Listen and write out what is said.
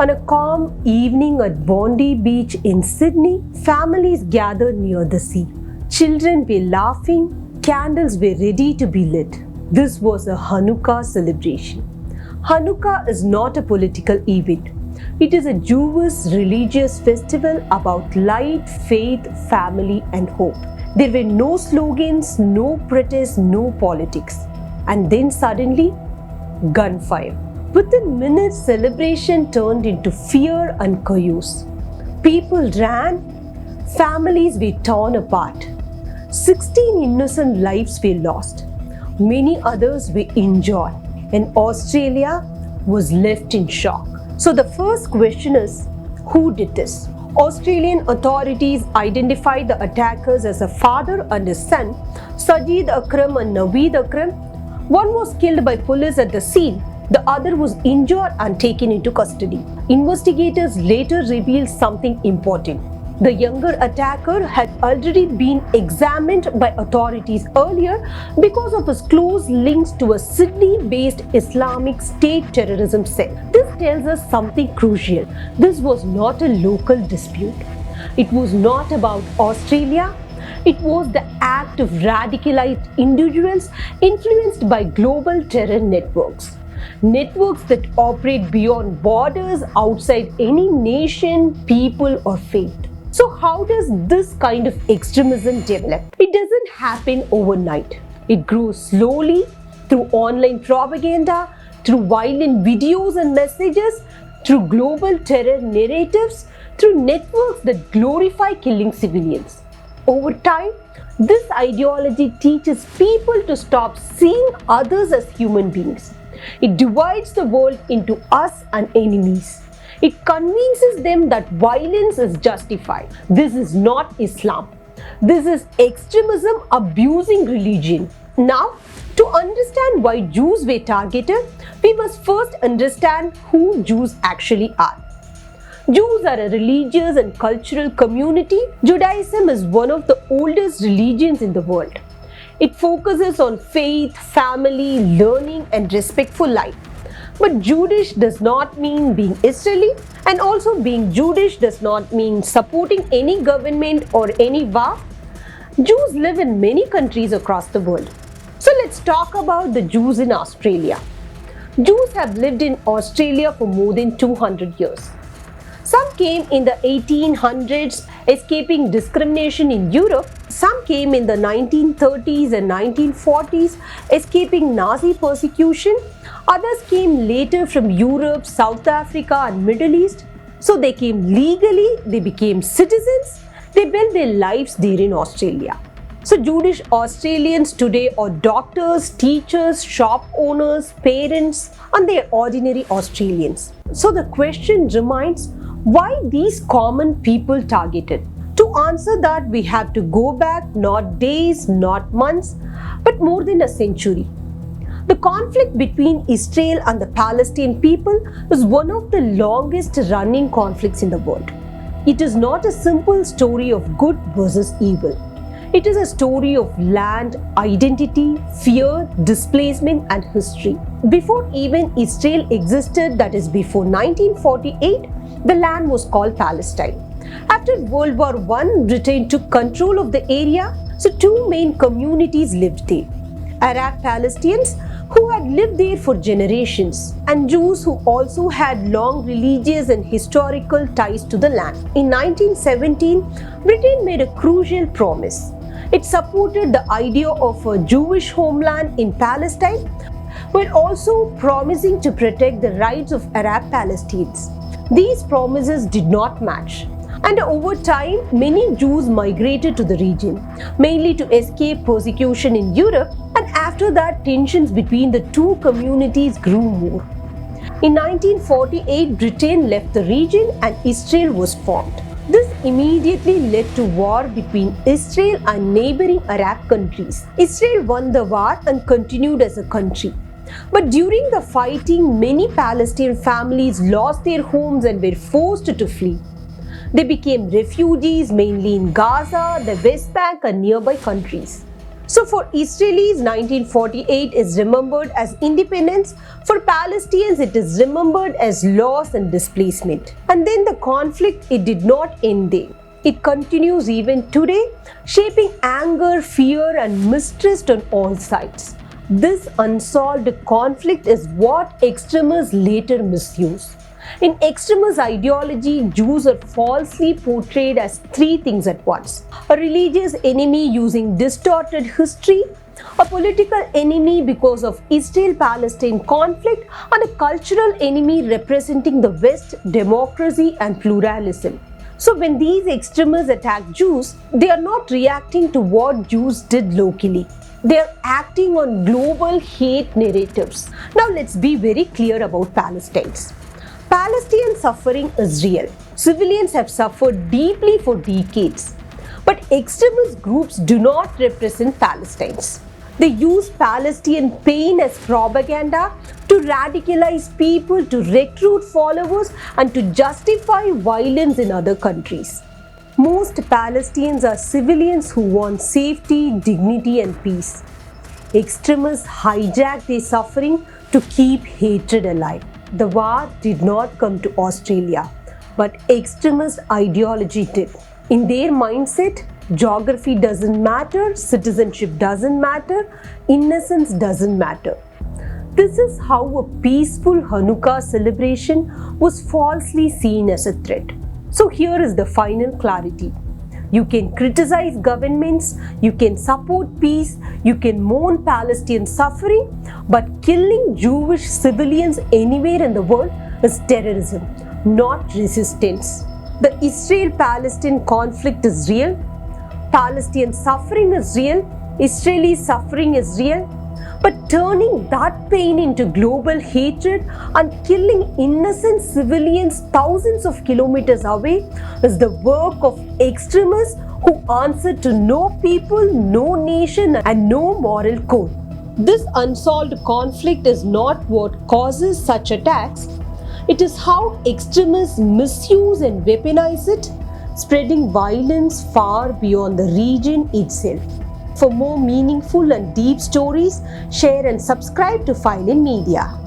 On a calm evening at Bondi Beach in Sydney, families gathered near the sea. Children were laughing, candles were ready to be lit. This was a Hanukkah celebration. Hanukkah is not a political event. It is a Jewish religious festival about light, faith, family, and hope. There were no slogans, no protests, no politics. And then suddenly, gunfire. Within minutes, celebration turned into fear and chaos. People ran, families were torn apart. 16 innocent lives were lost. Many others were injured, and Australia was left in shock. So the first question is, who did this? Australian authorities identified the attackers as a father and his son, Sajid Akram and Naveed Akram. One was killed by police at the scene. The other was injured and taken into custody. Investigators later revealed something important. The younger attacker had already been examined by authorities earlier because of his close links to a Sydney-based Islamic State terrorism cell. This tells us something crucial. This was not a local dispute. It was not about Australia. It was the act of radicalized individuals influenced by global terror networks. Networks that operate beyond borders, outside any nation, people, or faith. So how does this kind of extremism develop? It doesn't happen overnight. It grows slowly through online propaganda, through violent videos and messages, through global terror narratives, through networks that glorify killing civilians. Over time, this ideology teaches people to stop seeing others as human beings. It divides the world into us and enemies. It convinces them that violence is justified. This is not Islam. This is extremism abusing religion. Now, to understand why Jews were targeted, we must first understand who Jews actually are. Jews are a religious and cultural community. Judaism is one of the oldest religions in the world. It focuses on faith, family, learning, and respect for life. But Jewish does not mean being Israeli, and also being Jewish does not mean supporting any government or any war. Jews live in many countries across the world. So let's talk about the Jews in Australia. Jews have lived in Australia for more than 200 years. Some came in the 1800s, escaping discrimination in Europe. Some came in the 1930s and 1940s, escaping Nazi persecution. Others came later from Europe, South Africa, and Middle East. So they came legally, they became citizens, they built their lives there in Australia. So Jewish Australians today are doctors, teachers, shop owners, parents, and they are ordinary Australians. So the question remains, why these common people targeted? To answer that, we have to go back not days, not months, but more than a century. The conflict between Israel and the Palestinian people is one of the longest running conflicts in the world. It is not a simple story of good versus evil. It is a story of land, identity, fear, displacement, and history. Before even Israel existed, that is before 1948, the land was called Palestine. After World War I, Britain took control of the area, so two main communities lived there. Arab Palestinians, who had lived there for generations, and Jews who also had long religious and historical ties to the land. In 1917, Britain made a crucial promise. It supported the idea of a Jewish homeland in Palestine, while also promising to protect the rights of Arab Palestinians. These promises did not match, and over time, many Jews migrated to the region, mainly to escape persecution in Europe, and after that, tensions between the two communities grew more. In 1948, Britain left the region and Israel was formed. This immediately led to war between Israel and neighboring Arab countries. Israel won the war and continued as a country. But during the fighting, many Palestinian families lost their homes and were forced to flee. They became refugees mainly in Gaza, the West Bank, and nearby countries. So for Israelis, 1948 is remembered as independence. For Palestinians, it is remembered as loss and displacement. And then the conflict, it did not end there. It continues even today, shaping anger, fear, and mistrust on all sides. This unsolved conflict is what extremists later misuse. In extremist ideology, Jews are falsely portrayed as three things at once: a religious enemy using distorted history, a political enemy because of Israel-Palestine conflict, and a cultural enemy representing the West, democracy, and pluralism. So when these extremists attack Jews, they are not reacting to what Jews did locally. They are acting on global hate narratives. Now let's be very clear about Palestinians. Palestinian suffering is real. Civilians have suffered deeply for decades. But extremist groups do not represent Palestinians. They use Palestinian pain as propaganda to radicalize people, to recruit followers, and to justify violence in other countries. Most Palestinians are civilians who want safety, dignity, and peace. Extremists hijack their suffering to keep hatred alive. The war did not come to Australia, but extremist ideology did. In their mindset, geography doesn't matter, citizenship doesn't matter, innocence doesn't matter. This is how a peaceful Hanukkah celebration was falsely seen as a threat. So here is the final clarity. You can criticize governments, you can support peace, you can mourn Palestinian suffering, but killing Jewish civilians anywhere in the world is terrorism, not resistance. The Israel-Palestine conflict is real, Palestinian suffering is real, Israeli suffering is real, but turning that pain into global hatred and killing innocent civilians thousands of kilometers away is the work of extremists who answer to no people, no nation, and no moral code. This unsolved conflict is not what causes such attacks. It is how extremists misuse and weaponize it, spreading violence far beyond the region itself. For more meaningful and deep stories, share and subscribe to Final Media.